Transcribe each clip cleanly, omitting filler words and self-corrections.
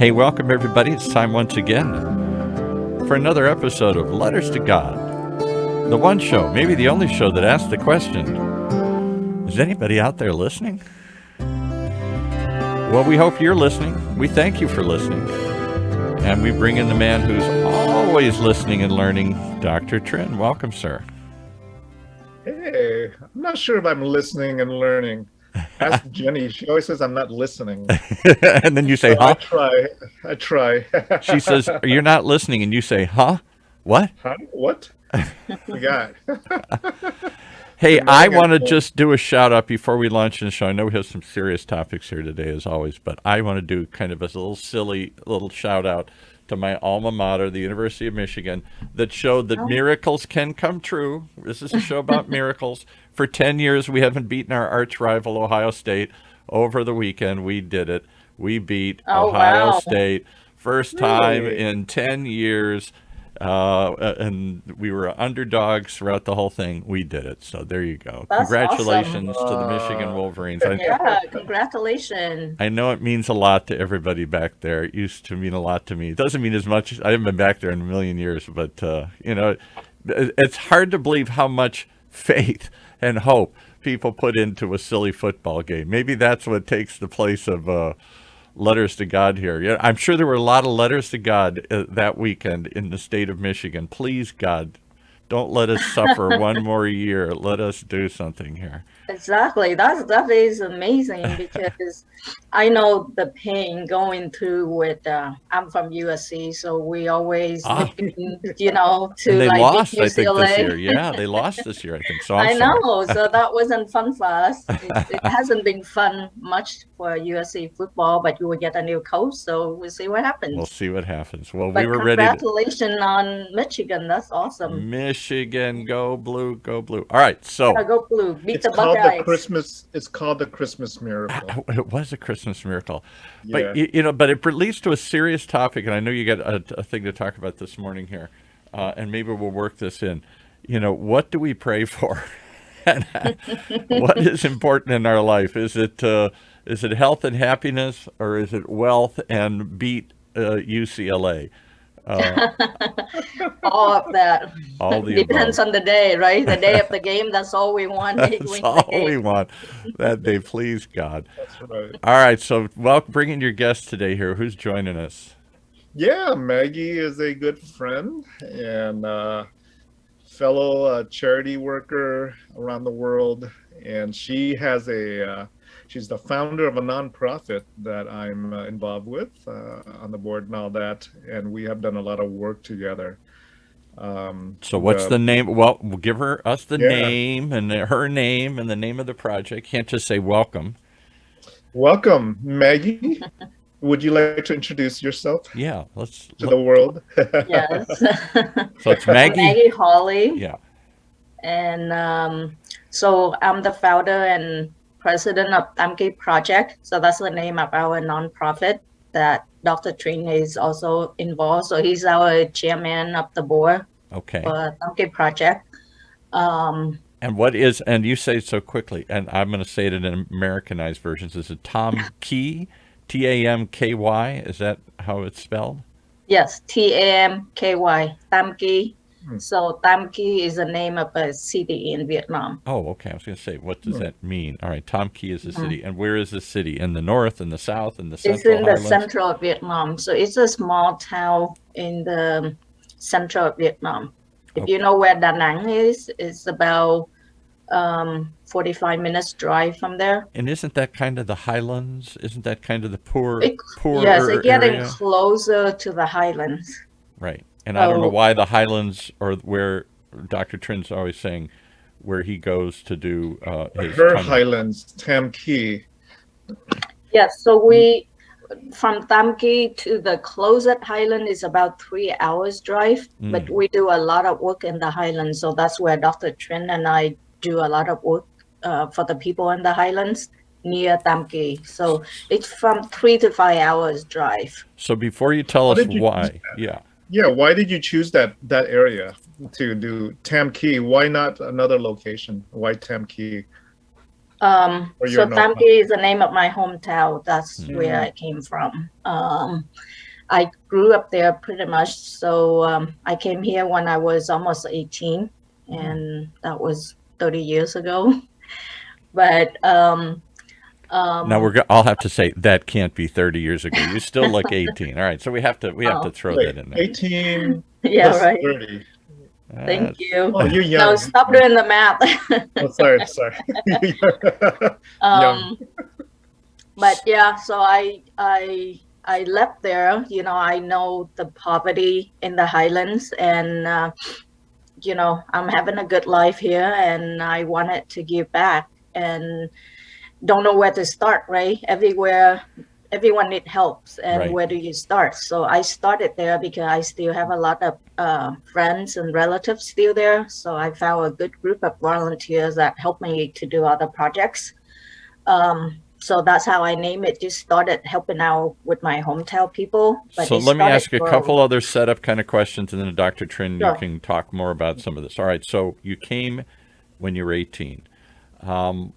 Hey, welcome everybody. It's time once again for another episode of Letters to God. The one show, maybe the only show that asks the question, is anybody out there listening? Well, we hope you're listening. We thank you for listening. And we bring in the man who's always listening and learning, Dr. Trin. Welcome, sir. Hey, I'm not sure if I'm listening and learning. Ask Jenny. She always says I'm not listening. And then you say, So huh? I try. She says, you're not listening. And you say, huh? What? Huh? What? Forgot. Hey, Good I morning, want to everyone. just do a shout out before we launch the show. I know we have some serious topics here today, as always, but I want to do kind of a little silly little shout out to my alma mater, the University of Michigan, that showed that miracles can come true. This is a show about miracles. For 10 years, we haven't beaten our arch rival, Ohio State. Over the weekend, we did it. We beat Ohio State. First time Really? in 10 years. And we were underdogs throughout the whole thing. We did it. So there you go. That's Congratulations awesome. to the Michigan Wolverines. Yeah, congratulations. I know it means a lot to everybody back there. It used to mean a lot to me. It doesn't mean as much. I haven't been back there in a million years, but, it's hard to believe how much faith and hope people put into a silly football game. Maybe that's what takes the place of letters to God here. Yeah, I'm sure there were a lot of letters to God that weekend in the state of Michigan. Please, God, don't let us suffer one more year. Let us do something here. Exactly. That is amazing because I know the pain going through with I'm from USC, so we always looking, to And they like lost, beat I think, this UCLA. year. Yeah, they lost this year, I think. So I I'm sorry. know, so that wasn't fun for us. It hasn't been fun much for USC football, but you will get a new coach, so we'll see what happens. We'll see what happens. Well, But we were ready to... congratulations on Michigan. That's awesome. Michigan, go blue, go blue. All right, so Yeah, go blue. Beat It's the called the Buckeyes. Christmas. It's called the Christmas miracle. it was a Christmas miracle. Yeah. But but it leads to a serious topic, and I know you got a thing to talk about this morning here, and maybe we'll work this in. What do we pray for? And what is important in our life? Is it health and happiness, or is it wealth and beat UCLA? All of that. All the Depends above. on the day, right? The day of the game, that's all we want. That's all we want that day, please God. That's right. All right, so bring in your guest today here. Who's joining us? Yeah, Maggie is a good friend and fellow charity worker around the world, and she has she's the founder of a nonprofit that I'm involved with on the board and all that, and we have done a lot of work together. So what's the name? Well, we'll give us the Yeah. name and her name and the name of the project. Can't just say welcome. Welcome, Maggie. Would you like to introduce yourself Yeah, to the world? Yes. So it's Maggie. Maggie Hawley. Yeah. And so I'm the founder and president of Tam Ky Project. So that's the name of our nonprofit that Dr. Trin is also involved. So he's our chairman of the board Okay. for Tam Ky Project. And you say it so quickly, and I'm going to say it in an Americanized version. Is it Tam Ky? Tamky? Is that how it's spelled? Yes, Tamky, Tam Ky. So Tam Ky is the name of a city in Vietnam. Oh, okay. I was going to say, what does that mean? All right, Tam Ky is a city. And where is the city? In the north, in the south, in the central It's in the highlands? central of Vietnam. So it's a small town in the central of Vietnam. If you know where Da Nang is, it's about 45 minutes drive from there. And isn't that kind of the highlands? Isn't that kind of the poor Yes, it's getting area? closer to the highlands. Right. And I don't know why the highlands, or where Dr. Trin's always saying where he goes to do his Her tunnel. highlands, Tam Ky. Yes, so from Tam Ky to the closest highland is about 3 hours drive, but we do a lot of work in the highlands. So that's where Dr. Trin and I do a lot of work for the people in the highlands near Tam Ky. So it's from 3 to 5 hours drive. So before you tell us did you why, yeah. Yeah, why did you choose that area to do Tam Ky? Why not another location? Why Tam Ky? Or So you're no Tam fun? Ky is the name of my hometown. That's where I came from. I grew up there pretty much. So I came here when I was almost 18, and that was 30 years ago. But Now I'll have to say that can't be 30 years ago. You still look 18. All right, so we have to oh, throw that Wait, in there. 18 yeah, plus right. 30. Thank That's you. Oh, you're No, young. stop doing the math. Oh, sorry. Young. But yeah, so I left there. You know, I know the poverty in the highlands, and you know, I'm having a good life here, and I wanted to give back, and don't know where to start. Right, everyone need helps, and Right. where do you start? So I started there because I still have a lot of friends and relatives still there. So I found a good group of volunteers that helped me to do other projects. So that's how I name it. Just started helping out with my hometown people. But So it let me started ask you a from couple other setup kind of questions, and then Dr. Trin, you sure. can talk more about some of this. All right, so you came when you were 18.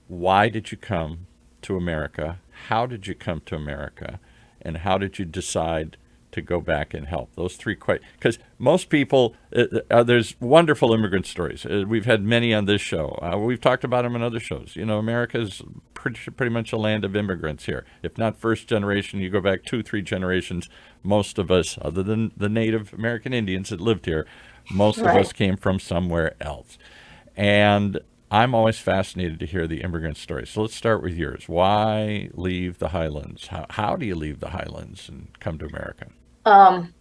Why did you come to America? How did you come to America? And how did you decide to go back and help? Those three questions. Because most people, there's wonderful immigrant stories. We've had many on this show. We've talked about them in other shows. You know, America's pretty much a land of immigrants here. If not first generation, you go back 2-3 generations. Most of us, other than the Native American Indians that lived here, most of Right. us came from somewhere else. And I'm always fascinated to hear the immigrant stories. So let's start with yours. Why leave the Highlands? How do you leave the Highlands and come to America? Um,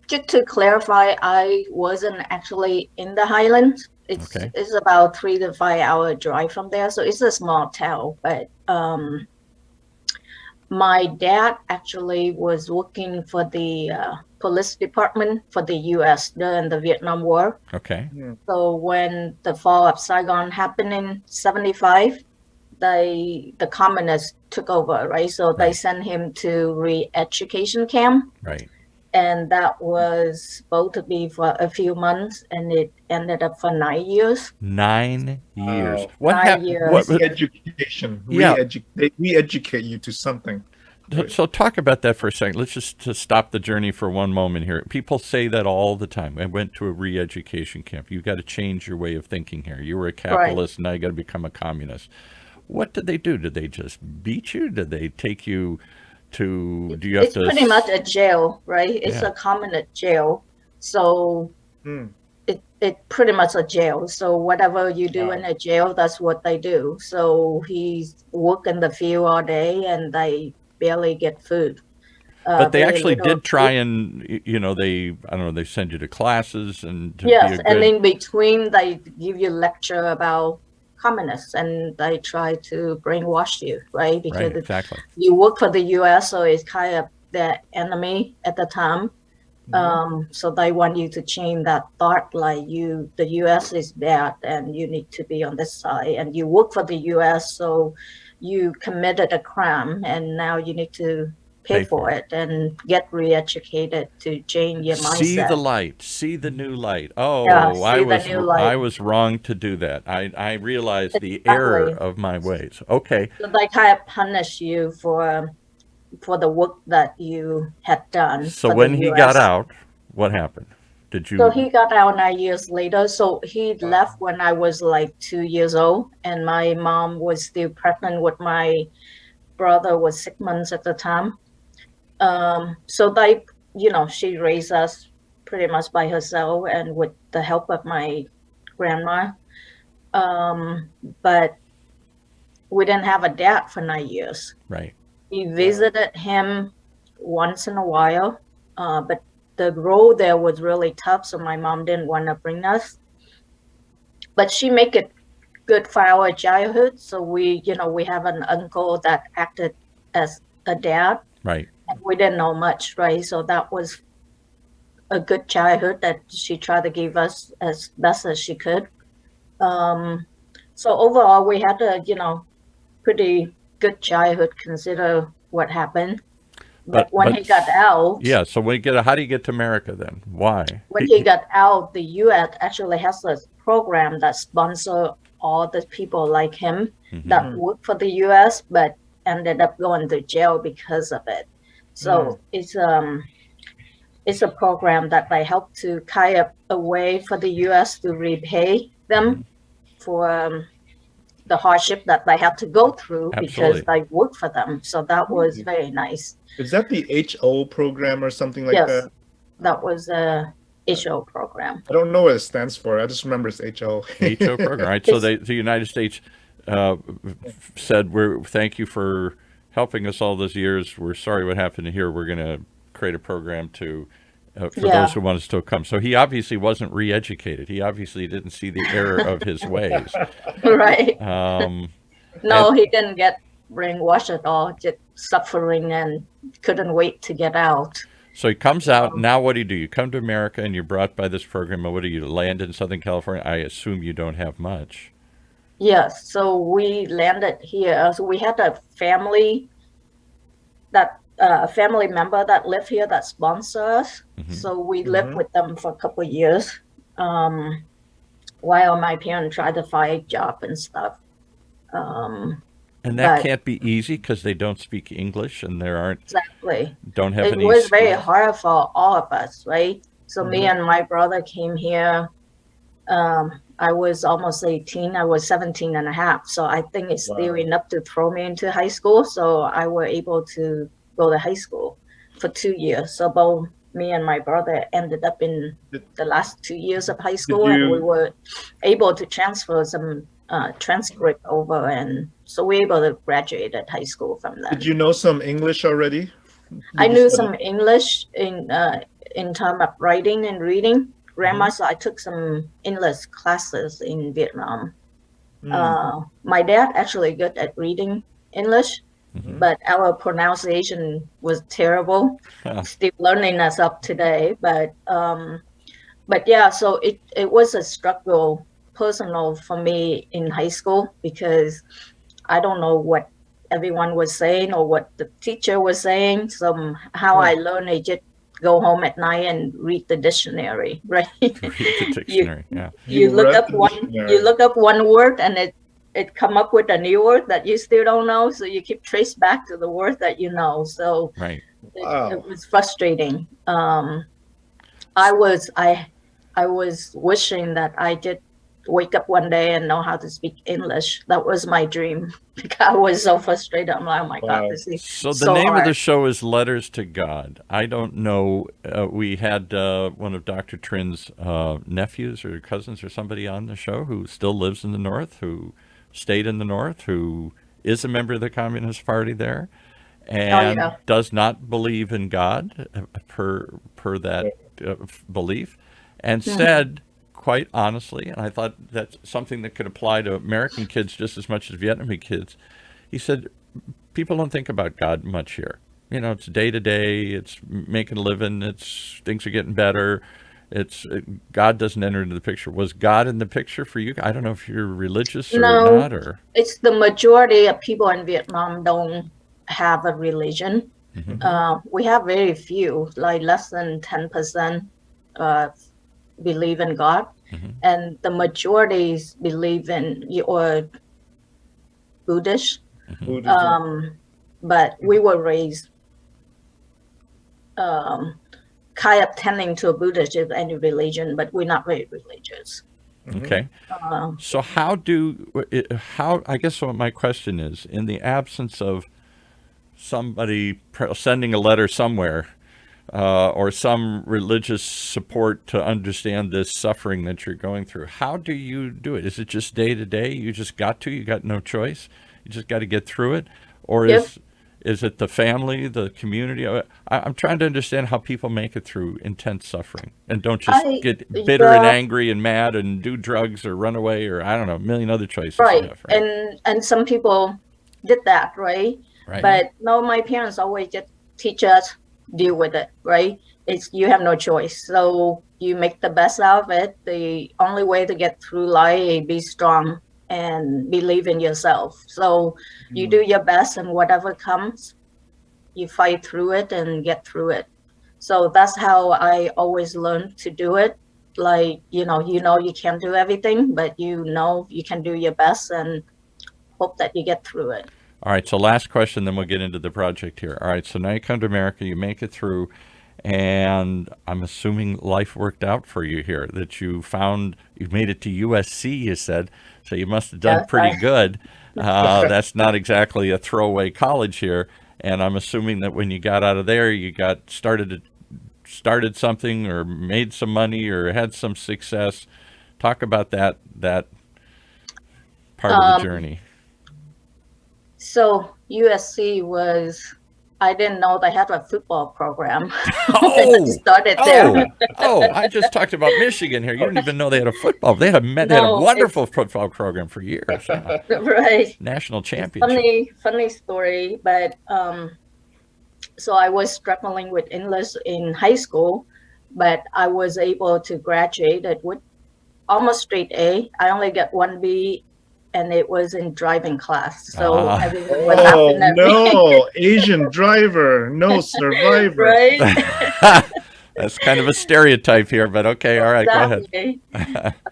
just to clarify, I wasn't actually in the Highlands. Okay. It's about 3 to 5 hour drive from there, so it's a small town. But my dad actually was working for the police department for the U.S. during the Vietnam War. Okay. So when the fall of Saigon happened in '75, the communists took over, right? So they Right. sent him to re-education camp, Right. and that was supposed to be for a few months, and it ended up for 9 years. 9 years. Wow. What 9 happened? years. Re-education. Yeah. They re-educate you to something. So talk about that for a second. Let's just to stop the journey for one moment here. People say that all the time. I went to a re-education camp. You've got to change your way of thinking here. You were a capitalist, now you got to become a communist. What did they do? Did they just beat you? Did they take you to? Do you have It's to? pretty much a jail, right? It's Yeah. a communist jail. So Hmm. it pretty much a jail. So whatever you do Wow. in a jail, that's what they do. So he's work in the field all day, and they barely get food. But they Very actually little did try food. and I don't know, they send you to classes and to be Yes, a and good. in between they give you lecture about communists, and they try to brainwash you, right? Because Right, exactly. you work for the U.S., so it's kind of their enemy at the time. So they want you to change that thought, like the U.S. is bad, and you need to be on this side, and you work for the U.S., so you committed a crime, and now you need to pay for it and get re-educated to change your See the mindset. light, see the new light. Yeah, Oh, see the new I light. was wrong to do that. I realized the error Exactly. of my ways. Okay. So they kind of punish you for the work that you had done So for the when he got U.S. out, what happened? Did So you? he got out 9 years later. So he Wow. left when I was like 2 years old, and my mom was still pregnant with my brother, was 6 months at the time. So they, she raised us pretty much by herself and with the help of my grandma. But we didn't have a dad for 9 years. Right. We visited him once in a while, but the road there was really tough, so my mom didn't want to bring us. But she make it good for our childhood. So we have an uncle that acted as a dad, Right. and we didn't know much, right? So that was a good childhood that she tried to give us as best as she could. So overall, we had a pretty good childhood, consider what happened. But when he got out, yeah. So how do you get to America then? Why? when he got out, the U.S. actually has a program that sponsor all the people like him Mm-hmm. that worked for the U.S. but ended up going to jail because of it. So it's a program that I help to kind of a way for the U.S. to repay them for the hardship that they had to go through because Absolutely. I worked for them. So that was very nice. Is that the HO program or something like Yes, that? that was a HO program. I don't know what it stands for. I just remember it's HO. HO program, right? So the United States said, thank you for helping us all those years. We're sorry what happened here. We're going to create a program to for those who want to still come. So he obviously wasn't re-educated. He obviously didn't see the error of his ways. Right. No, and- he didn't get brainwashed at all, just suffering and couldn't wait to get out. So he comes out. Now what do? You come to America and you're brought by this program. And what do? You land in Southern California? I assume you don't have much. Yes, so we landed here. So we had a family family member that lived here that sponsored us. So we lived with them for a couple of years while my parents tried to find a job and stuff. And that can't be easy because they don't speak English and there aren't don't have any. It was very hard for all of us, right? So me and my brother came here. I was almost 18. I was 17 and a half. So I think it's still enough to throw me into high school. So I were able to go to high school for 2 years. So both me and my brother ended up in the last 2 years of high school, and we were able to transfer some transcript over, and so we were able to graduate at high school from that. Did you know some English already? I knew some English in terms of writing and reading grammar, so I took some English classes in Vietnam. My dad actually good at reading English, but our pronunciation was terrible. Still learning us up today, but yeah, so it was a struggle personal for me in high school because I don't know what everyone was saying or what the teacher was saying. Somehow I learned I just go home at night and read the dictionary, right? Read the dictionary, you look up one word and it come up with a new word that you still don't know, so you keep trace back to the word that you know. So it was frustrating. I was wishing that I did wake up one day and know how to speak English. That was my dream because I was so frustrated. I'm like, oh my God, this is so the name of the show is Letters to God. I don't know. We had one of Dr. Trin's nephews or cousins or somebody on the show who still lives in the North, who stayed in the North, who is a member of the Communist Party there, and does not believe in God per that belief, and said quite honestly, and I thought that's something that could apply to American kids just as much as Vietnamese kids. He said, people don't think about God much here. You know, it's day to day, it's making a living, it's things are getting better. God doesn't enter into the picture. Was God in the picture for you? I don't know if you're religious or not, or it's the majority of people in Vietnam don't have a religion. We have very few, like less than 10% believe in God, and the majority believe in or Buddhist. But we were raised kind of tending to a Buddhist if any religion, but we're not very religious. Okay. So how I guess what my question is, in the absence of somebody sending a letter somewhere, or some religious support to understand this suffering that you're going through, how do you do it? Is it just day to day? You got no choice. You just got to get through it? Or is it the family, the community? I'm trying to understand how people make it through intense suffering and don't just get bitter and angry and mad and do drugs or run away or I don't know, a million other choices. Right. And some people did that, right? But no, my parents always just teach us, deal with it, right? You have no choice. So you make the best out of it. The only way to get through life is be strong and believe in yourself. So you do your best, and whatever comes, you fight through it and get through it. So that's how I always learned to do it. like, you can't do everything, but you can do your best and hope that you get through it. All right, so last question, then we'll get into the project here. All right, so now you come to America, you make it through, and I'm assuming life worked out for you here, that you made it to USC, you said, so you must have done pretty good. That's not exactly a throwaway college here, and I'm assuming that when you got out of there, you got started something or made some money or had some success. Talk about that part of the journey. So USC I didn't know they had a football program. Oh, started there. I just talked about Michigan here. You didn't even know they had a football. They had a wonderful football program for years. Yeah. Right. National championship. Funny story, but so I was struggling with English in high school, but I was able to graduate with almost straight A. I only got 1B, and it was in driving class. So everyone was laughing at me. Asian driver, no survivor. Right? That's kind of a stereotype here, but okay, all right, exactly. Go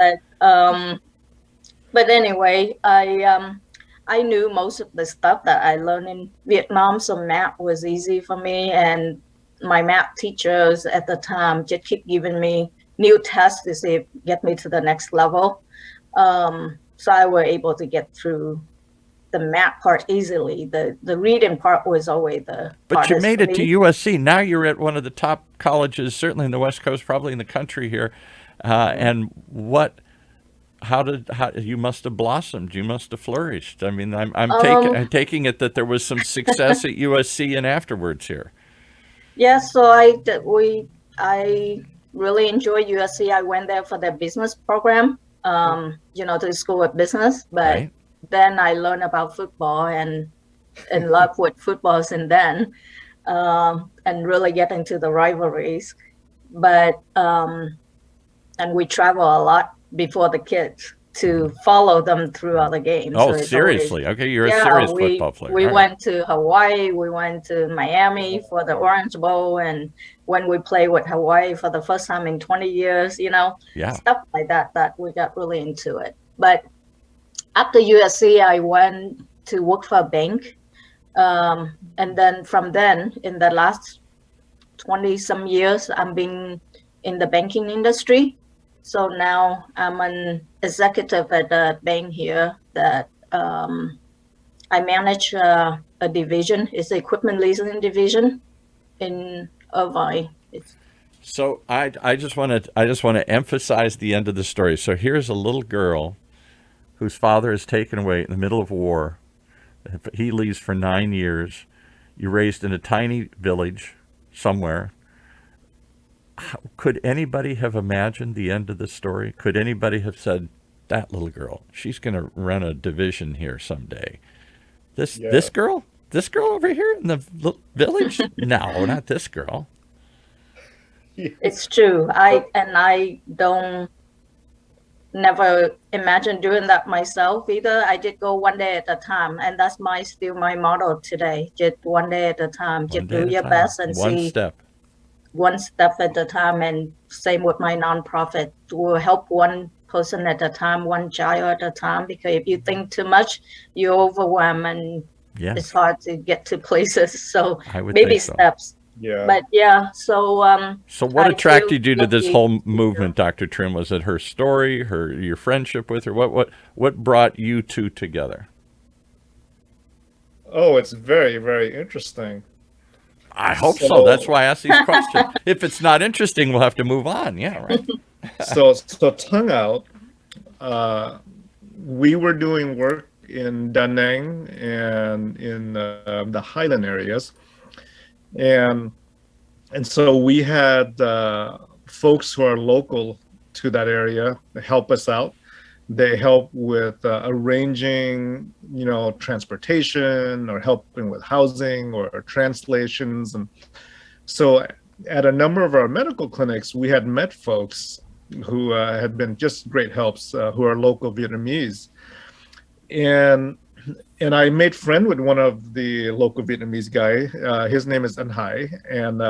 ahead. But anyway, I knew most of the stuff that I learned in Vietnam, so math was easy for me, and my math teachers at the time just keep giving me new tests to get me to the next level. So I was able to get through the math part easily. The reading part was always the But you made it to USC. Now you're at one of the top colleges, certainly in the West Coast, probably in the country here. And how you must have blossomed. You must have flourished. I mean, I'm taking it that there was some success at USC and afterwards here. Yeah, so I really enjoy USC. I went there for their business program. To school of business, but then I learned about football and in love with football since then, and really get into the rivalries. But and we travel a lot before the kids to follow them through other games. Oh, so seriously? Okay, you're a serious football player. We went to Hawaii, we went to Miami for the Orange Bowl, and when we played with Hawaii for the first time in 20 years, stuff like that we got really into it. But after USC, I went to work for a bank. And then from then, in the last 20-some years, I've been in the banking industry. So now I'm an executive at a bank here that I manage a division. It's the equipment leasing division in Irvine. So I just want to emphasize the end of the story. So here's a little girl whose father is taken away in the middle of war. He leaves for 9 years. You're raised in a tiny village somewhere. Could anybody have imagined the end of the story? Could anybody have said, that little girl, she's going to run a division here someday? This girl over here in the village? No, not this girl. It's true. I don't never imagine doing that myself either. I just go one day at a time, and that's still my motto today. Just one day at a time. Just do your best and see one step at a time. And same with my nonprofit. We'll help one person at a time, one child at a time, because if you think too much, you're overwhelmed and it's hard to get to places. So baby steps. Yeah. But so what attracted you to this whole movement, Dr. Trim? Was it her story, your friendship with her? What brought you two together? Oh, it's very, very interesting. I hope so. That's why I asked these questions. If it's not interesting, we'll have to move on. Yeah, right. So tongue out, we were doing work in Da Nang and in the Highland areas. And so we had folks who are local to that area help us out. They help with arranging, transportation or helping with housing or translations. And so at a number of our medical clinics, we had met folks who had been just great helps, who are local Vietnamese. And I made friend with one of the local Vietnamese guy. His name is An Hai, and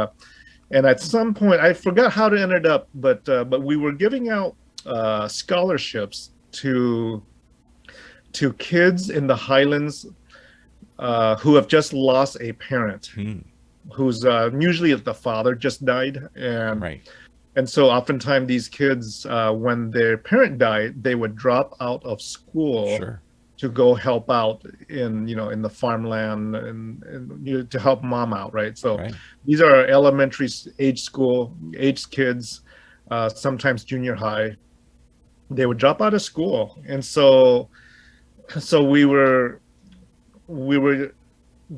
And at some point, I forgot how it ended up, but we were giving out scholarships to kids in the Highlands who have just lost a parent, who's usually the father just died, and so oftentimes these kids, when their parent died, they would drop out of school to go help out in in the farmland and to help mom out, right? So these are elementary age kids, sometimes junior high. They would drop out of school, and so we were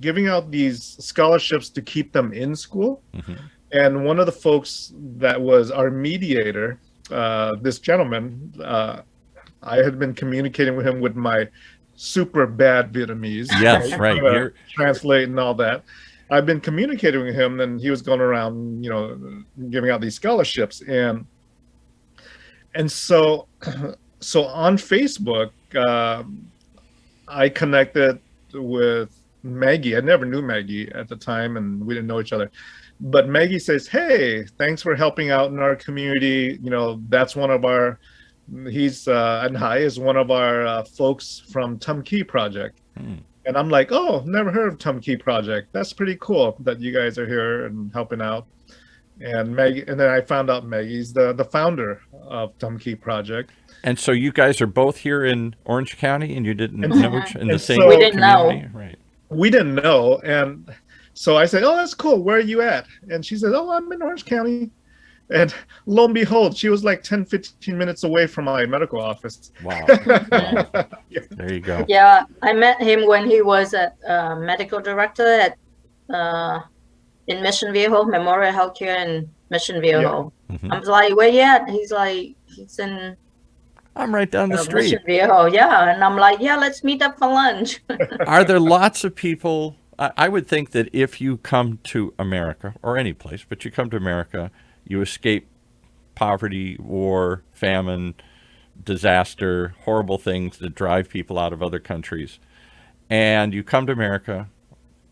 giving out these scholarships to keep them in school. And one of the folks that was our mediator, this gentleman, I had been communicating with him with my super bad Vietnamese. Yes, right. You're translating all that. I've been communicating with him, and he was going around, giving out these scholarships, and so on Facebook, I connected with Maggie. I never knew Maggie at the time, and we didn't know each other. But Maggie says, "Hey, thanks for helping out in our community. That's one of our." And Hai is one of our folks from Tam Ky Project. And I'm like, "Oh, never heard of Tam Ky Project. That's pretty cool that you guys are here and helping out." And Maggie, and then I found out Maggie's the founder of Tam Ky Project. And so you guys are both here in Orange County, and you didn't know in the same we didn't community? know. Right. We didn't know, and so I said, "Oh, that's cool. Where are you at?" And she said, "Oh, I'm in Orange County." And lo and behold, she was like 10, 15 minutes away from my medical office. Wow. There you go. Yeah, I met him when he was at medical director at in Mission Viejo, Memorial Healthcare in Mission Viejo. I was like, "Where you at?" He's like, "He's in." I'm right down the street. Mission Viejo, yeah. And I'm like, "Yeah, let's meet up for lunch." Are there lots of people? I would think that if you come to America, or any place, but you come to America, you escape poverty, war, famine, disaster, horrible things that drive people out of other countries, and you come to America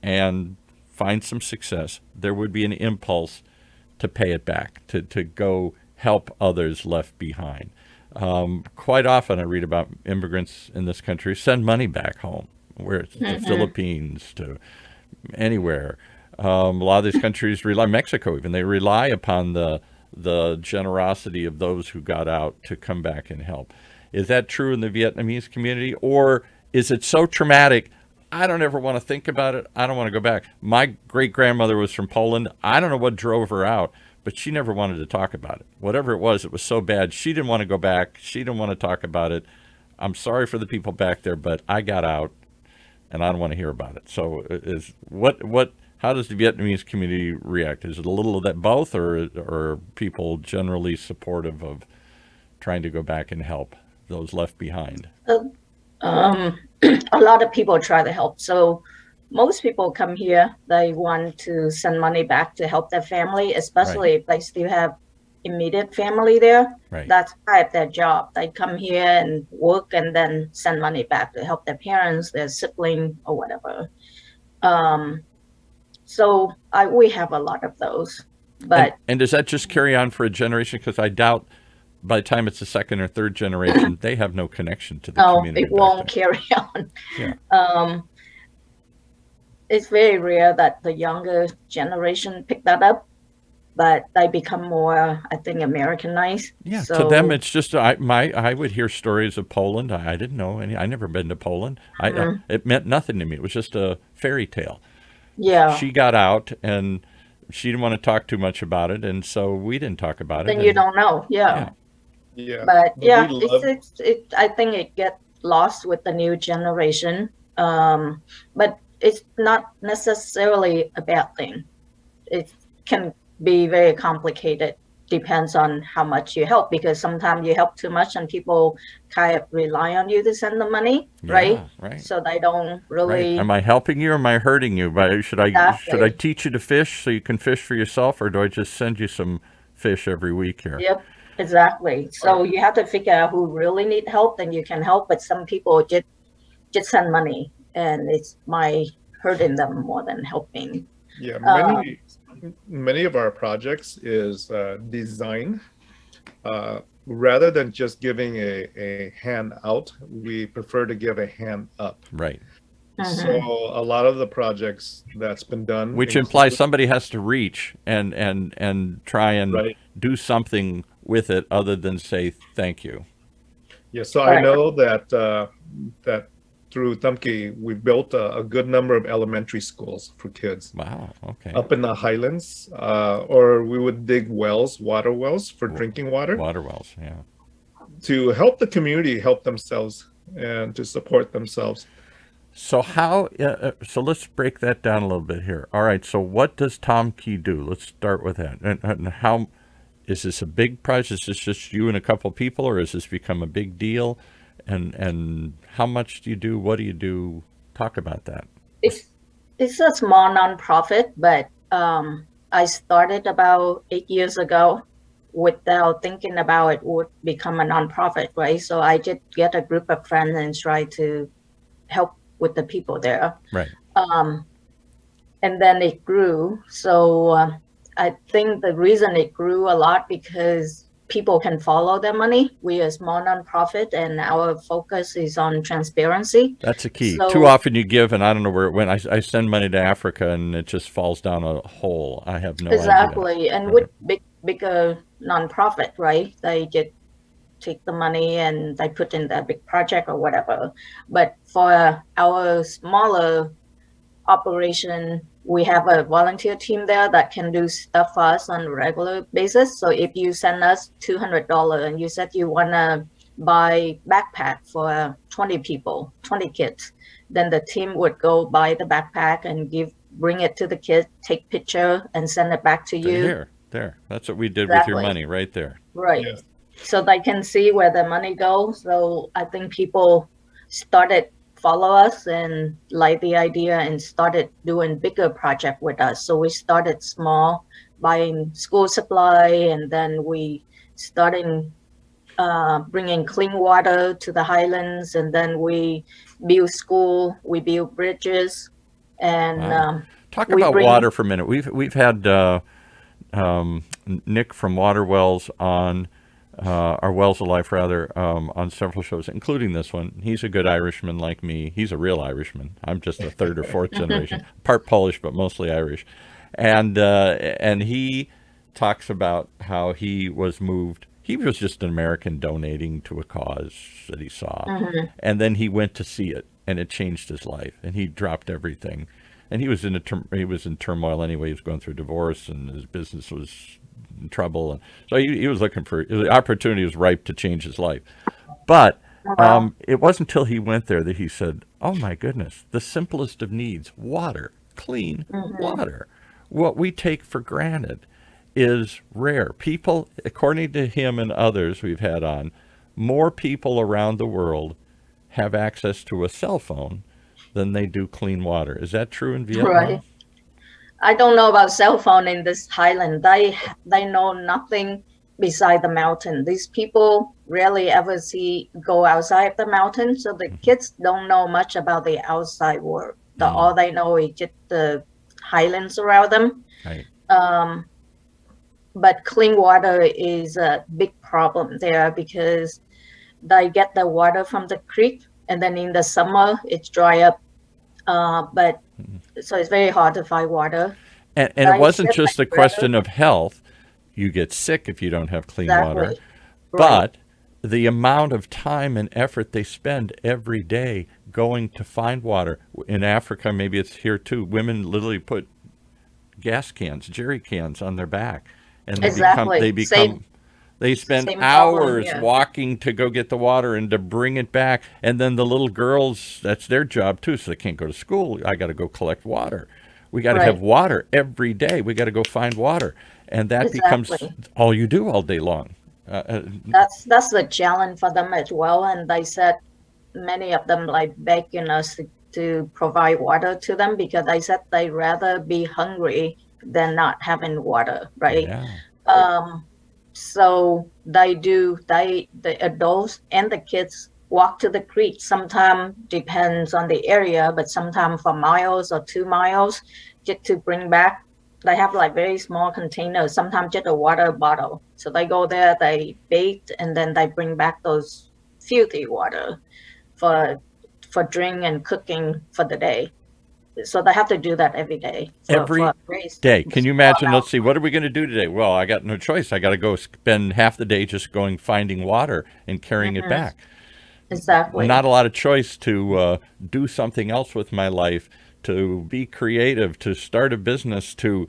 and find some success, there would be an impulse to pay it back, to go help others left behind. Quite often I read about immigrants in this country send money back home, where it's the Philippines, to anywhere. A lot of these countries rely, Mexico even, they rely upon the generosity of those who got out to come back and help. Is that true in the Vietnamese community, or is it so traumatic, I don't ever want to think about it, I don't want to go back? My great-grandmother was from Poland. I don't know what drove her out, but she never wanted to talk about it. Whatever it was so bad. She didn't want to go back. She didn't want to talk about it. I'm sorry for the people back there, but I got out, and I don't want to hear about it. So how does the Vietnamese community react? Is it a little of that both, or are people generally supportive of trying to go back and help those left behind? A lot of people try to help. So most people come here, they want to send money back to help their family, especially if they still have immediate family there. That's part of their job. They come here and work and then send money back to help their parents, their sibling, or whatever. So we have a lot of those. But and does that just carry on for a generation? Because I doubt by the time it's the second or third generation, they have no connection to the community. No, it won't carry on. Yeah. It's very rare that the younger generation pick that up, but they become more, I think, Americanized. Yeah, so, to them, it's just, I would hear stories of Poland. I didn't know any. I never been to Poland. It meant nothing to me. It was just a fairy tale. Yeah. She got out, and she didn't want to talk too much about it, and so we didn't talk about it. Then you don't know. Yeah. But yeah, I think it gets lost with the new generation. But it's not necessarily a bad thing. It can be very complicated. Depends on how much you help, because sometimes you help too much and people kind of rely on you to send the money, right? So they don't really. Am I helping you or am I hurting you? Should I teach you to fish so you can fish for yourself, or do I just send you some fish every week here? Yep, exactly. So you have to figure out who really need help, then you can help. But some people just send money, and it's hurting them more than helping. Yeah, many of our projects is design. Rather than just giving a hand out, we prefer to give a hand up. Right. So a lot of the projects that's been done, Which implies somebody has to reach and try and right? do something with it other than say thank you. Yeah. So I know that that through Tam Ky, we built a good number of elementary schools for kids. Wow. Okay. Up in the highlands, or we would dig wells, water wells for drinking water, Water wells. Yeah. to help the community help themselves and to support themselves. So how? So let's break that down a little bit here. All right. So what does Tam Ky do? Let's start with that. And how is this a big project? Is this just you and a couple people, or has this become a big deal? And how much do you do? What do you do? Talk about that. It's a small nonprofit, but I started about 8 years ago without thinking about it would become a nonprofit, right? So I just get a group of friends and try to help with the people there. Right. And then it grew. So I think the reason it grew a lot because people can follow their money. We're a small nonprofit, and our focus is on transparency. That's a key. So, Too often you give, and I don't know where it went. I send money to Africa, and it just falls down a hole. I have no idea. Exactly. And with bigger nonprofit, right? They just take the money and they put in that big project or whatever. But for our smaller operation, we have a volunteer team there that can do stuff for us on a regular basis. So if you send us $200 and you said you want to buy backpack for 20 people, 20 kids, then the team would go buy the backpack and bring it to the kids, take picture and send it back to you. There. That's what we did with your money right there. Right. Yes. So they can see where the money goes. So I think people started follow us and like the idea and started doing bigger project with us. So we started small, buying school supply, and then we started bringing clean water to the highlands, and then we build school, we build bridges, and Wow. Talk about water for a minute. We've had Nick from Water Wells on. Our Wells of Life, rather, on several shows, including this one. He's a good Irishman like me. He's a real Irishman. I'm just a third or fourth generation, part Polish, but mostly Irish. And he talks about how he was moved. He was just an American donating to a cause that he saw. And then he went to see it, and it changed his life. And he dropped everything. And he was in turmoil anyway. He was going through divorce, and his business was in trouble, and so he was looking for the opportunity was ripe to change his life. But it wasn't until he went there that he said, "Oh my goodness, the simplest of needs, water, clean water. What we take for granted is rare." People, according to him and others we've had on, more people around the world have access to a cell phone than they do clean water. Is that true in Vietnam? Right. I don't know about cell phone in this highland. They know nothing beside the mountain. These people rarely ever go outside the mountain, so the kids don't know much about the outside world. All they know is just the highlands around them. Right. But clean water is a big problem there because they get the water from the creek, and then in the summer it's dry up. But so it's very hard to find water. And it wasn't just a question of health. You get sick if you don't have clean water. Right. But the amount of time and effort they spend every day going to find water. In Africa, maybe it's here too, women literally put gas cans, jerry cans on their back. And they spend hours walking to go get the water and to bring it back. And then the little girls, that's their job too, so they can't go to school. I got to go collect water. We got to have water every day. We got to go find water. And that becomes all you do all day long. That's the challenge for them as well. And they said many of them like begging us to provide water to them because they said they'd rather be hungry than not having water, right? Yeah. So the adults and the kids walk to the creek. Sometimes depends on the area, but sometimes for miles or 2 miles just to bring back they have like very small containers, sometimes just a water bottle. So they go there, they bathe, and then they bring back those filthy water for drink and cooking for the day. So they have to do that every day Every for a race. day. Can you imagine? Let's see, what are we going to do today? Well, I got no choice. I got to go spend half the day just going finding water and carrying it back. Exactly. Not a lot of choice to do something else with my life, to be creative, to start a business, to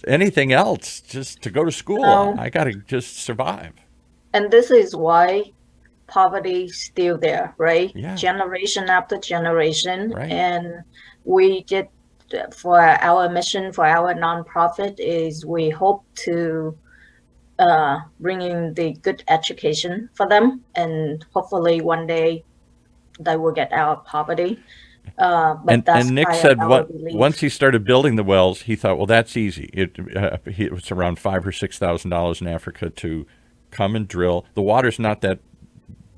anything else, just to go to school. No. I got to just survive. And this is why poverty is still there, right? Yeah. Generation after generation. Right. And we did, for our mission, for our nonprofit, is we hope to bring in the good education for them, and hopefully one day they will get out of poverty. But that's And Nick kind of said our belief. once he started building the wells, he thought, well, that's easy. It was around $5,000 or $6,000 in Africa to come and drill. The water's not that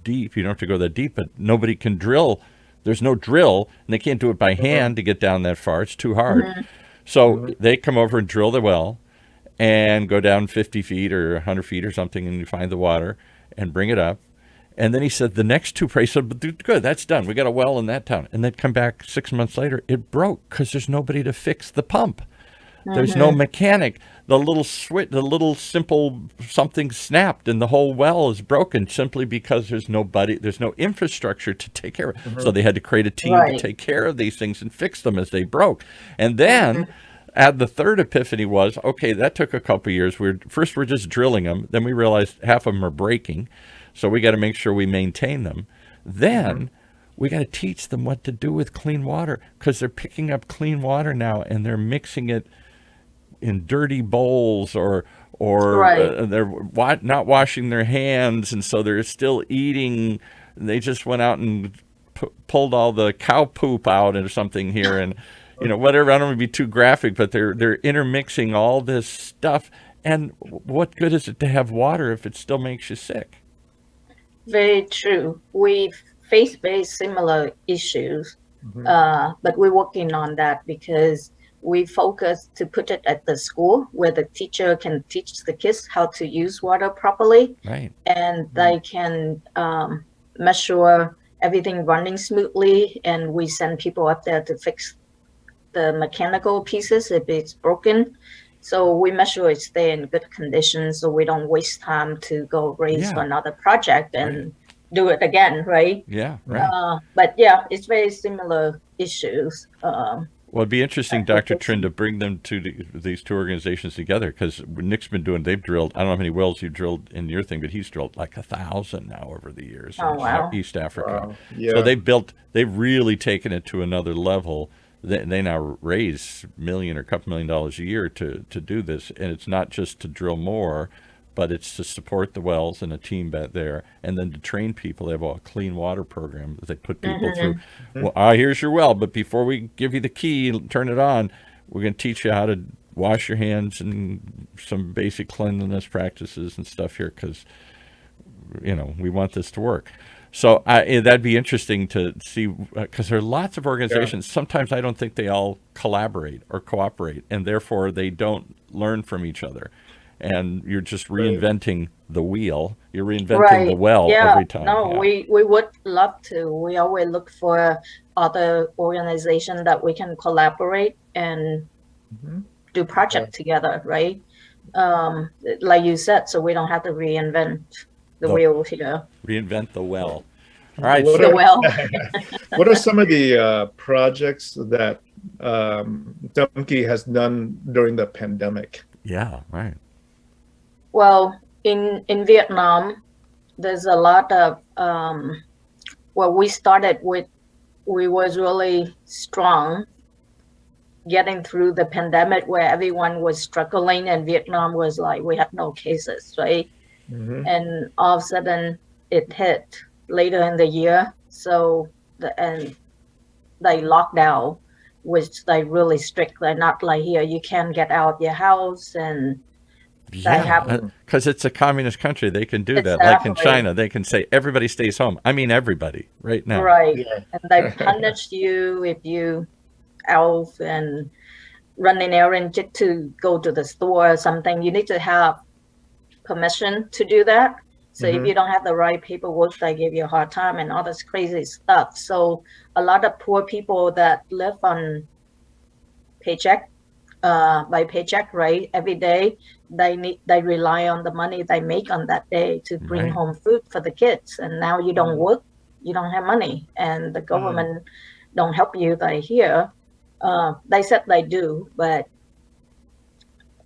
deep. You don't have to go that deep, but nobody can drill. There's no drill, and they can't do it by hand to get down that far. It's too hard. So they come over and drill the well and go down 50 feet or 100 feet or something, and you find the water and bring it up. And then he said the next two priests said, but good, that's done. We got a well in that town. And then come back 6 months later, it broke because there's nobody to fix the pump. There's no mechanic. The little switch, the little simple something snapped, and the whole well is broken simply because there's no infrastructure to take care of it. So they had to create a team to take care of these things and fix them as they broke. And then the third epiphany was, okay, that took a couple of years. We're just drilling them. Then we realized half of them are breaking. So we got to make sure we maintain them. Then we got to teach them what to do with clean water, because they're picking up clean water now and they're mixing it in dirty bowls, or they're not washing their hands, and so they're still eating. They just went out and pulled all the cow poop out or something here, and whatever. I don't want to be too graphic, but they're intermixing all this stuff. And what good is it to have water if it still makes you sick? Very true. We face very similar issues, but we're working on that because we focus to put it at the school where the teacher can teach the kids how to use water properly. Right. And they can measure everything running smoothly, and we send people up there to fix the mechanical pieces if it's broken. So we measure it stay in good condition, so we don't waste time to go raise for another project and do it again, right? Yeah, right. But yeah, it's very similar issues. Well, it'd be interesting, Dr. Trin, to bring them to these two organizations together, because Nick's been they've drilled, I don't know how many wells you've drilled in your thing, but he's drilled like 1,000 now over the years in East Africa. Wow. Yeah. So they've really taken it to another level. They now raise $1 million or a couple $1 million a year to do this. And it's not just to drill more, but it's to support the wells and a team back there, and then to train people. They have a clean water program that they put people through. Well, here's your well, but before we give you the key and turn it on, we're going to teach you how to wash your hands and some basic cleanliness practices and stuff here, because we want this to work. So that'd be interesting to see, because there are lots of organizations. Sometimes I don't think they all collaborate or cooperate, and therefore they don't learn from each other. And you're just reinventing the wheel. You're reinventing the well every time. No, we would love to. We always look for other organizations that we can collaborate and do project together, right? Like you said, so we don't have to reinvent the wheel here. Reinvent the well. All right. What are some of the projects that Tam Ky has done during the pandemic? Yeah, right. Well, in Vietnam, there's a lot of, we started with, we was really strong getting through the pandemic where everyone was struggling, and Vietnam was like, we had no cases, right? And all of a sudden it hit later in the year. So, and they locked down, which they really strict. They're not like here, you can't get out of your house, and because it's a communist country, they can do that. Like in China, they can say everybody stays home. I mean, everybody right now. Right. And they punish you if you out, and run an errand just to go to the store or something, you need to have permission to do that. So if you don't have the right paperwork, they give you a hard time and all this crazy stuff. So a lot of poor people that live on paycheck by paycheck, right? Every day they rely on the money they make on that day to bring Right. home food for the kids. And now you don't work, you don't have money, and the government don't help you. They here, they said they do, but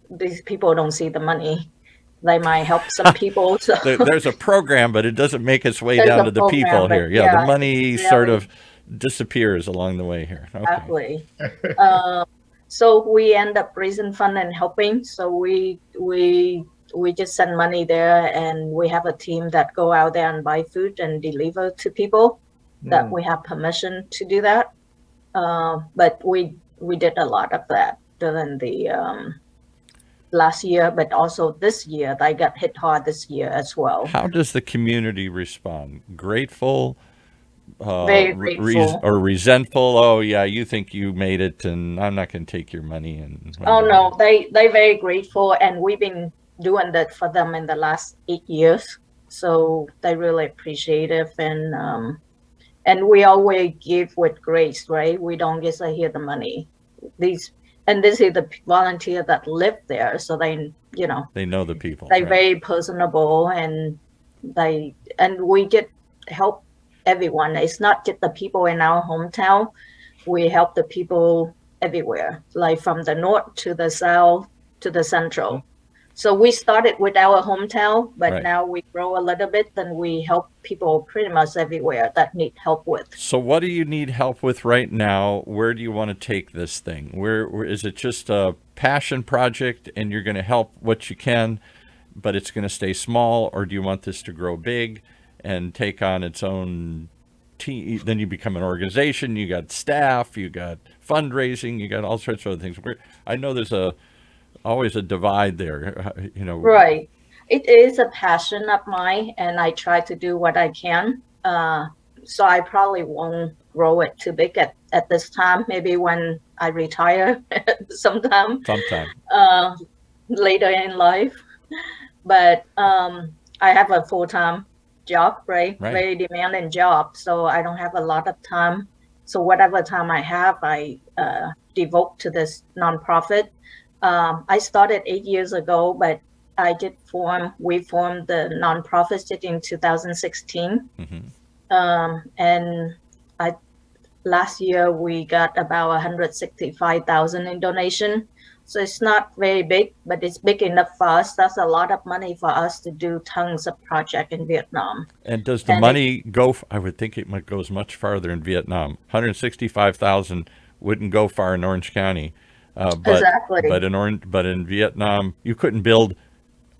these people don't see the money. They might help some people. So There's a program, but it doesn't make its way there's down a to the program, people but here. Yeah, the yeah, money it's sort really- of disappears along the way here. Okay. Exactly. So we end up raising fund and helping. So we just send money there, and we have a team that go out there and buy food and deliver to people that we have permission to do that. But we did a lot of that during the last year, but also this year. They got hit hard this year as well. How does the community respond? Grateful? Very grateful. Or resentful? Oh yeah, you think you made it, and I'm not going to take your money. And Oh no, they very grateful, and we've been doing that for them in the last 8 years. So they really appreciate it, and we always give with grace, right? We don't just say here the money. This is the volunteer that live there, so they they know the people. they right. very personable, and we get help everyone. It's not just the people in our hometown. We help the people everywhere, like from the north to the south to the central. So we started with our hometown, but Right. now we grow a little bit, then we help people pretty much everywhere that need help with. So what do you need help with right now? Where do you want to take this thing? Where is it just a passion project and you're going to help what you can, but it's going to stay small? Or do you want this to grow big and take on its own team? Then you become an organization, you got staff, you got fundraising, you got all sorts of other things. I know there's always a divide there, Right. It is a passion of mine, and I try to do what I can. So I probably won't grow it too big at this time. Maybe when I retire sometime later in life. But I have a full-time job, right? Very demanding job. So I don't have a lot of time. So whatever time I have, I devote to this nonprofit. I started 8 years ago, but we formed the nonprofit in 2016. And last year we got about 165,000 in donation. So it's not very big, but it's big enough for us. That's a lot of money for us to do tons of projects in Vietnam. And does the money go? I would think it goes much farther in Vietnam. 165,000 wouldn't go far in Orange County. Exactly. But in Vietnam, you couldn't build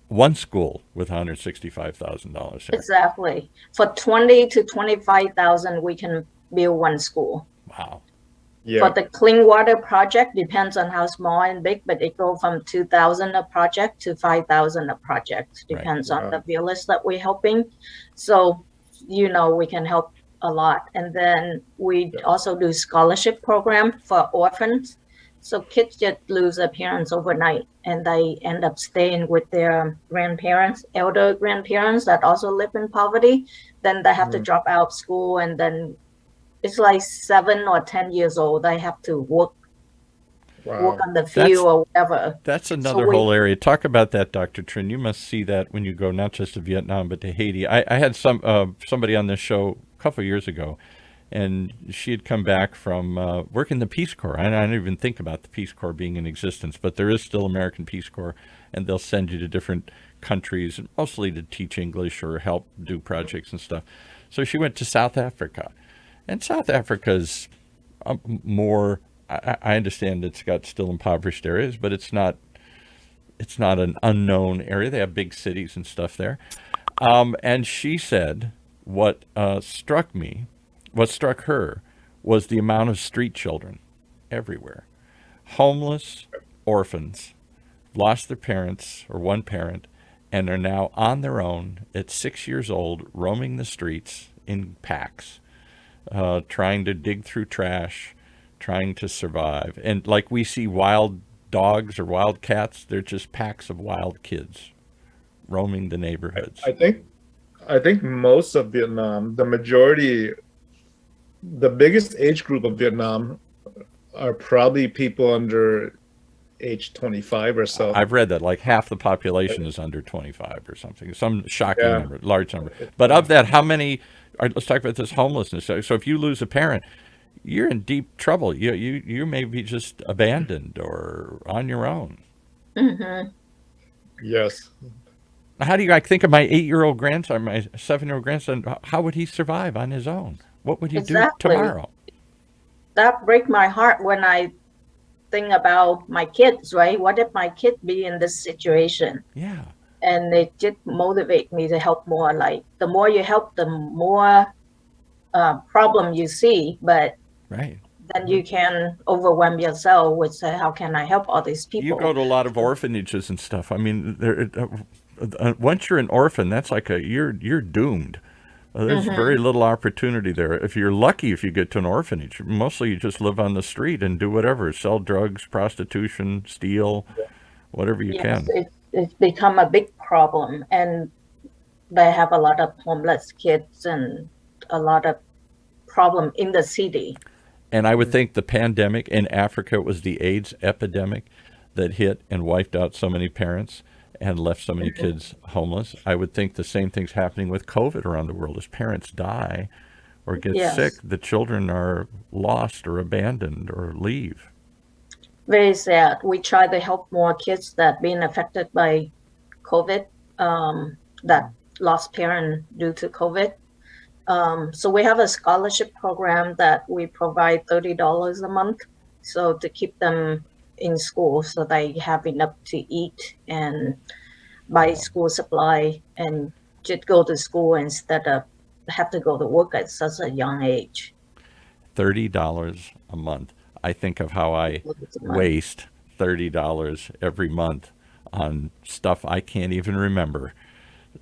one school with $165,000. Exactly. For 20 to 25,000, we can build one school. Wow. Yeah. For the clean water project, depends on how small and big, but it go from 2,000 a project to 5,000 a project. Depends on the village that we're helping. So, we can help a lot. And then we also do scholarship program for orphans. So kids just lose their parents overnight, and they end up staying with their grandparents, elder grandparents that also live in poverty. Then they have to drop out of school, and then it's like 7 or 10 years old. They have to work on the field or whatever. That's another whole area. Talk about that, Dr. Trin. You must see that when you go not just to Vietnam, but to Haiti. I had somebody on this show a couple of years ago, and she had come back from working the Peace Corps. I didn't even think about the Peace Corps being in existence, but there is still American Peace Corps, and they'll send you to different countries, mostly to teach English or help do projects and stuff. So she went to South Africa. And South Africa's more, I understand it's got still impoverished areas, but it's not an unknown area. They have big cities and stuff there. And she said what struck her was the amount of street children everywhere. Homeless orphans, lost their parents or one parent, and are now on their own at 6 years old, roaming the streets in packs. Trying to dig through trash, trying to survive. And like we see wild dogs or wild cats, they're just packs of wild kids roaming the neighborhoods. I think most of Vietnam, the majority, the biggest age group of Vietnam are probably people under age 25 or so. I've read that like half the population is under 25 or something, some shocking number, large number. But of that, how many, let's talk about this homelessness. So if you lose a parent, you're in deep trouble. You may be just abandoned or on your own. Mm-hmm. Yes. How do you, I think of my 8-year-old grandson, my 7-year-old grandson, how would he survive on his own? What would he do tomorrow? That breaks my heart when I think about my kids, right? What if my kid be in this situation? Yeah. And it just motivate me to help more. Like the more you help, the more problem you see, but right. Then you can overwhelm yourself with how can I help all these people? You go to a lot of orphanages and stuff. I mean, once you're an orphan, that's like you're doomed. There's very little opportunity there. If you're lucky, if you get to an orphanage, mostly you just live on the street and do whatever, sell drugs, prostitution, steal, whatever you can. It's become a big problem, and they have a lot of homeless kids and a lot of problem in the city. And I would think the pandemic in Africa was the AIDS epidemic that hit and wiped out so many parents and left so many kids homeless. I would think the same thing's happening with COVID around the world. As parents die or get sick, the children are lost or abandoned or leave. Very sad. We try to help more kids that been affected by COVID, that lost parent due to COVID. So we have a scholarship program that we provide $30 a month, so to keep them in school so they have enough to eat and buy school supply and just go to school instead of have to go to work at such a young age. $30 a month. I think of how I waste $30 every month on stuff I can't even remember.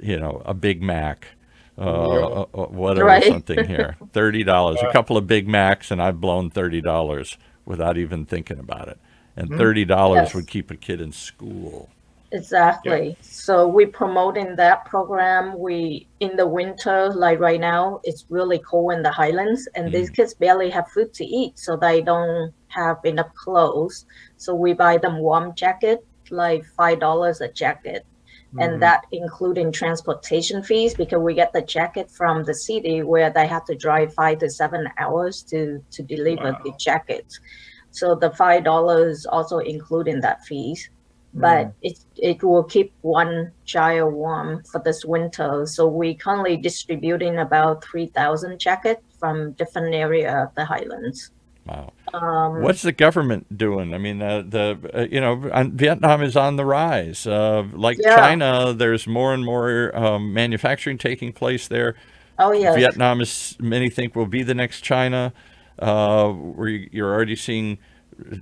You know, a Big Mac, whatever, something here. $30, a couple of Big Macs, and I've blown $30 without even thinking about it. And $30 would keep a kid in school. Exactly. So we promoting that program. We in the winter, like right now, it's really cold in the highlands, and these kids barely have food to eat, so they don't have enough clothes. So we buy them warm jacket, like $5 a jacket. And that including transportation fees, because we get the jacket from the city where they have to drive 5 to 7 hours to deliver the jackets. So the $5 also including that fees, but it will keep one child warm for this winter. So we currently distributing about 3,000 jackets from different area of the highlands. Wow. What's the government doing? I mean, Vietnam is on the rise. China, there's more and more manufacturing taking place there. Oh, yes. Vietnam is, many think, will be the next China. Where you're already seeing,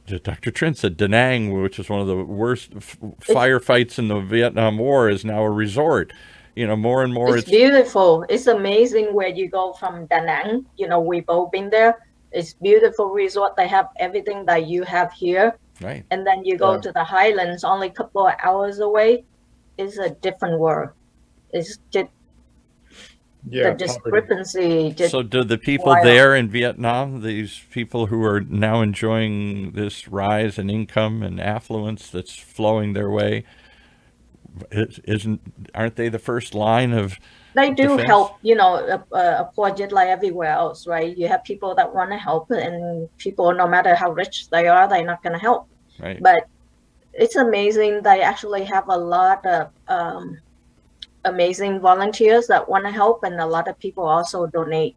Dr. Trent said, Da Nang, which is one of the worst firefights in the Vietnam War, is now a resort. You know, more and more. It's beautiful. It's amazing where you go from Da Nang. You know, we've all been there. It's beautiful resort. They have everything that you have here. Right. And then you go to the highlands, only a couple of hours away. It's a different world. It's just the discrepancy. So do the people there in Vietnam, these people who are now enjoying this rise in income and affluence that's flowing their way, aren't they the first line of They do defense? help, you know, a project like everywhere else, right? You have people that want to help, and people, no matter how rich they are, they're not going to help. Right. But it's amazing. They actually have a lot of amazing volunteers that want to help, and a lot of people also donate.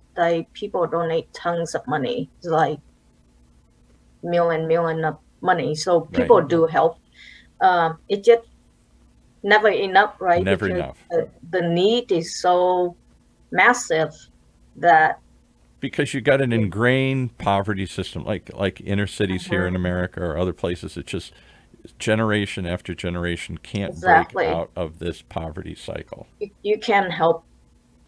People donate tons of money, it's like million of money. So people do help. It just never enough, right? Never enough. The need is so massive that because you got an ingrained poverty system, like inner cities here in America or other places. It's just generation after generation can't break out of this poverty cycle. You can't help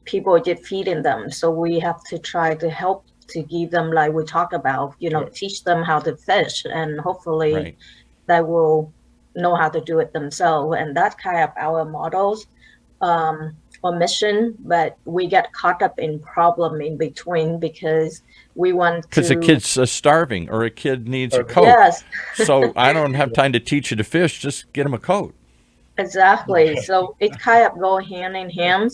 people just feeding them. So we have to try to help to give them, like we talk about, teach them how to fish, and hopefully Right. they will know how to do it themselves. And that's kind of our models or mission, but we get caught up in problem in between because we want to. Because a kid's starving or a kid needs a coat. Yes. So I don't have time to teach you to fish. Just get him a coat. Exactly. So it kind of go hand in hand,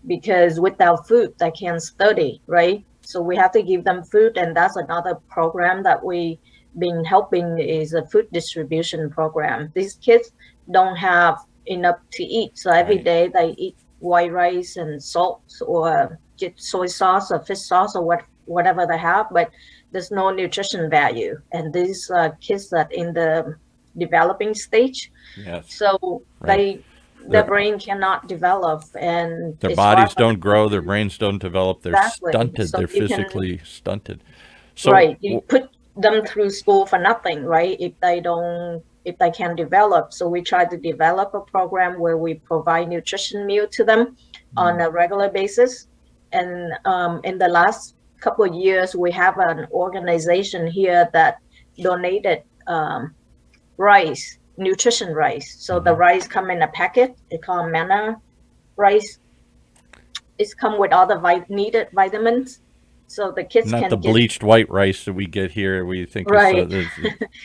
because without food, they can't study, right? So we have to give them food, and that's another program that we been helping, is a food distribution program. These kids don't have enough to eat, so every Right. day they eat white rice and salt, or get soy sauce or fish sauce or whatever they have, but there's no nutrition value. And these kids that in the developing stage, Yes. so Right. their brain cannot develop, and Their it's bodies hard for don't grow. Their brains don't develop. They're Exactly. stunted. So They're you can- physically stunted. So right, you put them through school for nothing, right? If they can't develop. So we try to develop a program where we provide nutrition meal to them on a regular basis. And in the last couple of years, we have an organization here that donated rice, nutrition rice. So the rice come in a packet. It's called manna rice. It's come with all the needed vitamins. So the kids not can the get bleached white rice that we get here. We think Right. you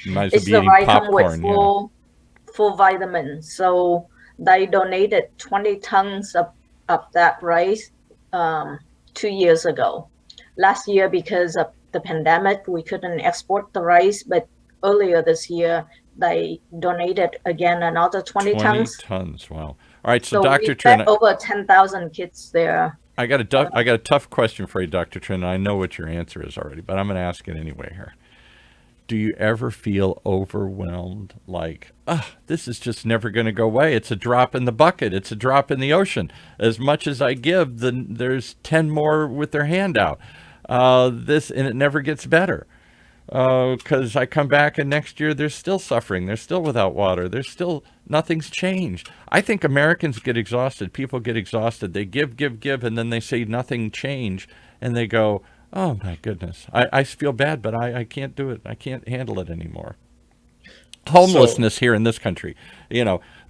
might as well it's be the eating right come with popcorn. Yeah. full vitamins. So they donated 20 tons of that rice 2 years ago. Last year, because of the pandemic, we couldn't export the rice, but earlier this year they donated again another 20 tons. tons. Wow. All right. So, So Dr. we Trin, fed over 10,000 kids there. I got a tough question for you, Dr. Trin. I know what your answer is already, but I'm going to ask it anyway here. Do you ever feel overwhelmed, like, this is just never going to go away? It's a drop in the bucket. It's a drop in the ocean. As much as I give, then there's 10 more with their hand out. And it never gets better. Because I come back and next year they're still suffering. They're still without water. Nothing's changed. I think Americans get exhausted. People get exhausted. They give, and then they say nothing changed. And they go, oh my goodness, I feel bad, but I can't do it. I can't handle it anymore. Homelessness here in this country,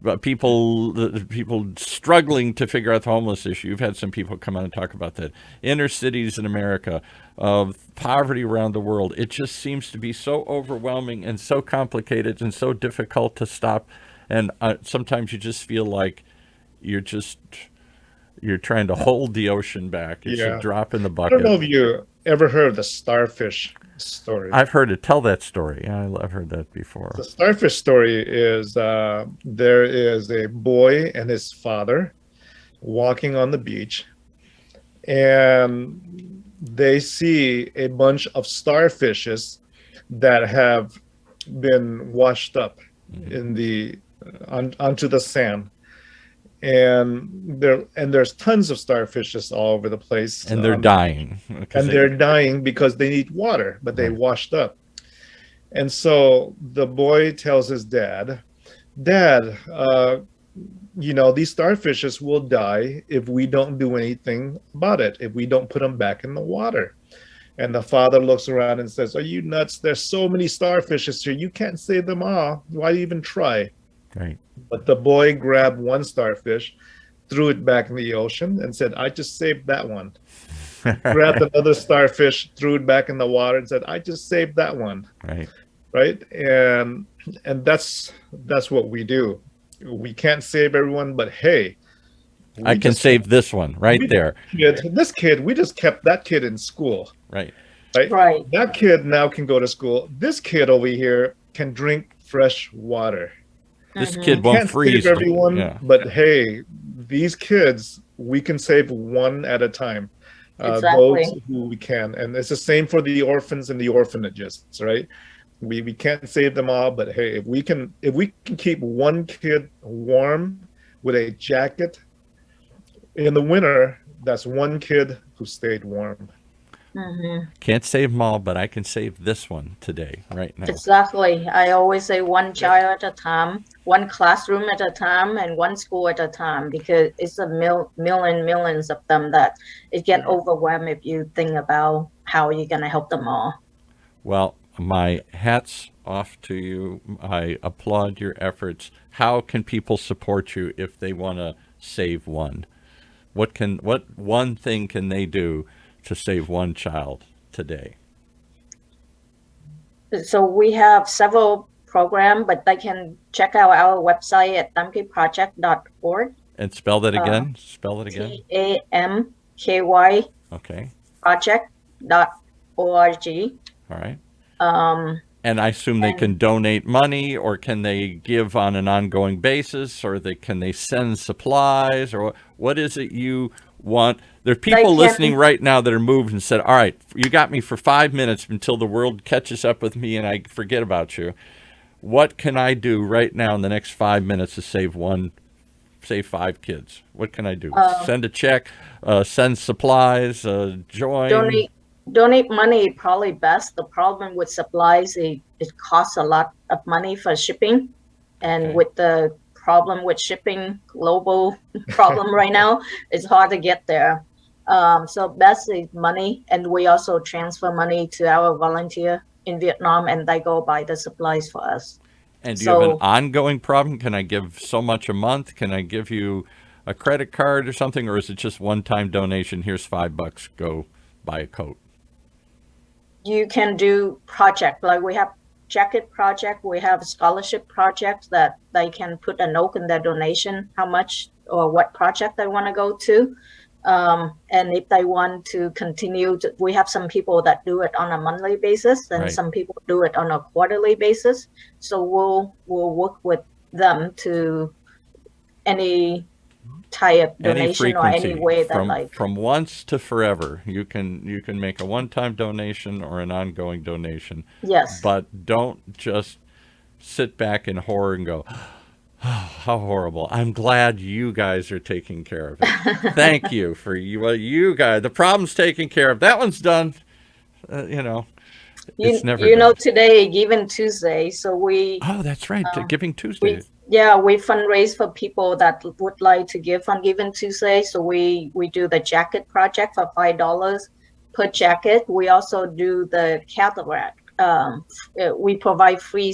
but people struggling to figure out the homeless issue. You've had some people come on and talk about that. Inner cities in America, of poverty around the world. It just seems to be so overwhelming and so complicated and so difficult to stop. And sometimes you just feel like you're trying to hold the ocean back. It's a drop in the I bucket. don't know if you ever heard the Starfish Story. I've heard it. Tell that story. I've heard that before. The Starfish Story is there is a boy and his father walking on the beach, and they see a bunch of starfishes that have been washed up in the onto the sand. And there's tons of starfishes all over the place, and they're dying. And they're dying because they need water, but they washed up. And so the boy tells his dad, "Dad, these starfishes will die if we don't do anything about it, if we don't put them back in the water." And the father looks around and says, "Are you nuts? There's so many starfishes here. You can't save them all. Why even try?" Right. But the boy grabbed one starfish, threw it back in the ocean, and said, "I just saved that one." Grabbed another starfish, threw it back in the water, and said, "I just saved that one." Right. And that's what we do. We can't save everyone, but hey, I can save this one there. This kid, we just kept that kid in school. Right. That kid now can go to school. This kid over here can drink fresh water. This kid won't freeze. Save everyone, but hey, these kids, we can save one at a time. Those who we can. And it's the same for the orphans and the orphanages, right? We can't save them all, but hey, if we can keep one kid warm with a jacket in the winter, that's one kid who stayed warm. Can't save them all, but I can save this one today, right now. Exactly. I always say one child at a time, one classroom at a time, and one school at a time, because it's a millions of them that it get overwhelmed if you think about how are you going to help them all? Well, my hat's off to you. I applaud your efforts. How can people support you if they want to save one? What one thing can they do to save one child today? So we have several programs, but they can check out our website at tamkyproject.org. And spell that again. Spell it again. TAMKY Okay. project.org. All right. And I assume they can donate money, or can they give on an ongoing basis, or can they send supplies, or what is it you want? There are people listening right now that are moved and said, all right, you got me for 5 minutes until the world catches up with me and I forget about you. What can I do right now in the next 5 minutes to save 5 kids? What can I do? Send a check, send supplies, join. Donate money probably best. The problem with supplies, it costs a lot of money for shipping, and with the problem with shipping, global problem right now, it's hard to get there. So best is money, and we also transfer money to our volunteer in Vietnam, and they go buy the supplies for us. And do you have an ongoing problem? Can I give so much a month? Can I give you a credit card or something, or is it just one-time donation? Here's $5, go buy a coat. You can do project, like we have jacket project, we have scholarship projects that they can put a note in their donation, how much or what project they want to go to. And if they want to continue, we have some people that do it on a monthly basis, and some people do it on a quarterly basis. So we'll work with them to any type of donation or any way that from once to forever. You can make a one-time donation or an ongoing donation. Yes. But don't just sit back in horror and go, oh, how horrible. I'm glad you guys are taking care of it. Thank you for you guys. The problem's taken care of. That one's done. It's never done. Today Giving Tuesday, so we. Oh, that's right. Giving Tuesday. We fundraise for people that would like to give on Giving Tuesday. So we do the jacket project for $5 per jacket. We also do the cataract. We provide free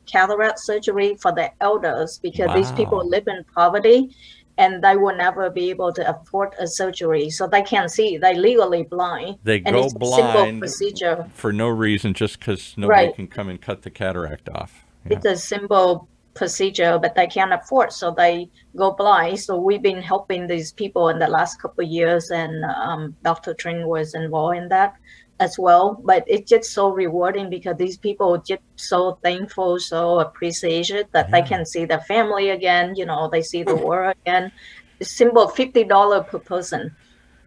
cataract surgery for the elders, because these people live in poverty and they will never be able to afford a surgery. So they can't see. They're legally blind. They go blind procedure for no reason, just because nobody can come and cut the cataract off. Yeah. It's a simple procedure, but they can't afford, so they go blind. So we've been helping these people in the last couple of years, and Dr. Trin was involved in that as well. But it's just so rewarding, because these people just so thankful, so appreciated that they can see their family again. They see the world again. It's simple $50 per person,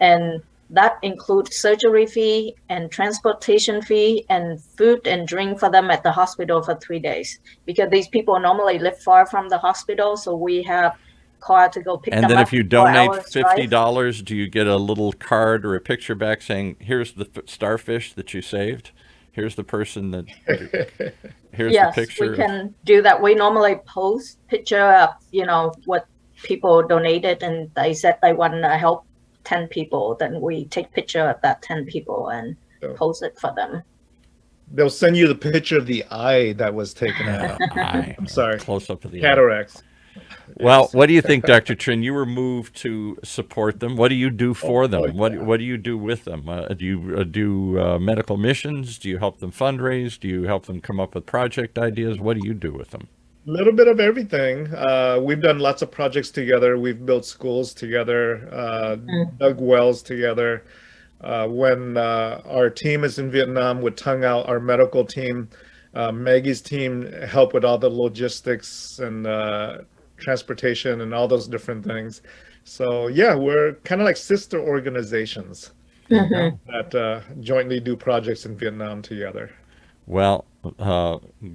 and that includes surgery fee and transportation fee and food and drink for them at the hospital for 3 days, because these people normally live far from the hospital. So we have car to go pick them up. And then if you donate $50, do you get a little card or a picture back saying, here's the starfish that you saved? Here's the person that, here's the picture. Yes, we can do that. We normally post picture of, what people donated, and they said they want to help 10 people, then we take picture of that 10 people and post it for them. They'll send you the picture of the eye that was taken out. I'm sorry. Close up of the cataracts. Well, what do you think, Dr. Trin? You were moved to support them. What do you do for them? What do you do with them? Do you do medical missions? Do you help them fundraise? Do you help them come up with project ideas? What do you do with them? A little bit of everything. We've done lots of projects together. We've built schools together, dug wells together. When our team is in Vietnam with Tongue Out, our medical team, Maggie's team help with all the logistics and transportation and all those different things. So yeah, we're kind of like sister organizations that jointly do projects in Vietnam together. Well,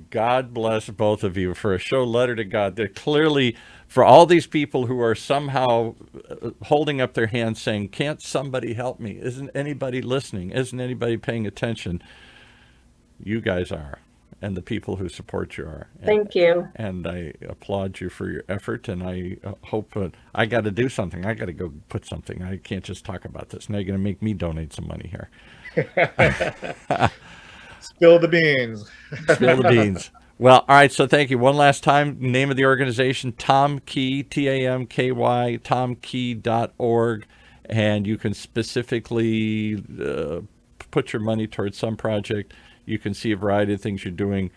God bless both of you for a show letter to God. That clearly, for all these people who are somehow holding up their hands saying, can't somebody help me? Isn't anybody listening? Isn't anybody paying attention? You guys are. and the people who support you are. Thank you. And I applaud you for your effort, and I hope I got to do something. I got to go put something. I can't just talk about this. Now you're going to make me donate some money here. Spill the beans. Spill the beans. Well, all right, so thank you. One last time, name of the organization, Tam Ky, Tamky, tamky.org, and you can specifically put your money towards some project. You can see a variety of things you're doing.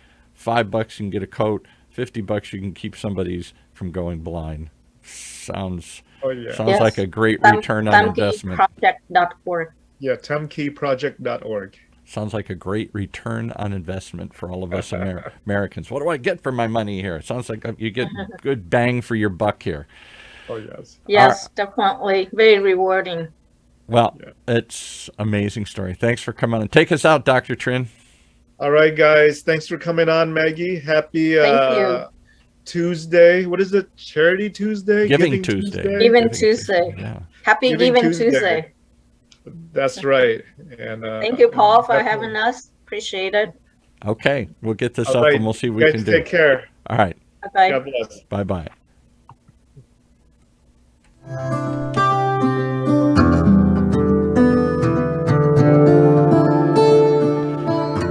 $5 you can get a coat. $50 you can keep somebody's from going blind. Sounds Yes. like a great return on investment. TamKyProject.org. Yeah, TamKyProject.org. Sounds like a great return on investment for all of us Americans. What do I get for my money here? Sounds like you get good bang for your buck here. Oh, yes. Yes, definitely. Very rewarding. Well, it's amazing story. Thanks for coming on. And take us out, Dr. Trin. All right, guys. Thanks for coming on, Maggie. Happy Thank you. Tuesday. What is it? Charity Tuesday? Giving Tuesday. Giving Tuesday. Yeah. Happy Giving Giving Tuesday. Tuesday. That's right. And Thank you, Paul, for definitely. having us. Appreciate it. Okay. We'll get this All up right, and we'll see what you we guys can do. take care. All right. Bye-bye. God bless. Bye-bye.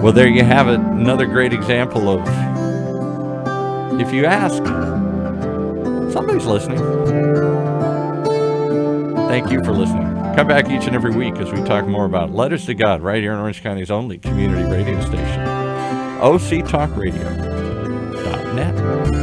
Well, there you have it. Another great example of, if you ask, somebody's listening. Thank you for listening. Come back each and every week as we talk more about Letters to God right here in Orange County's only community radio station, octalkradio.net.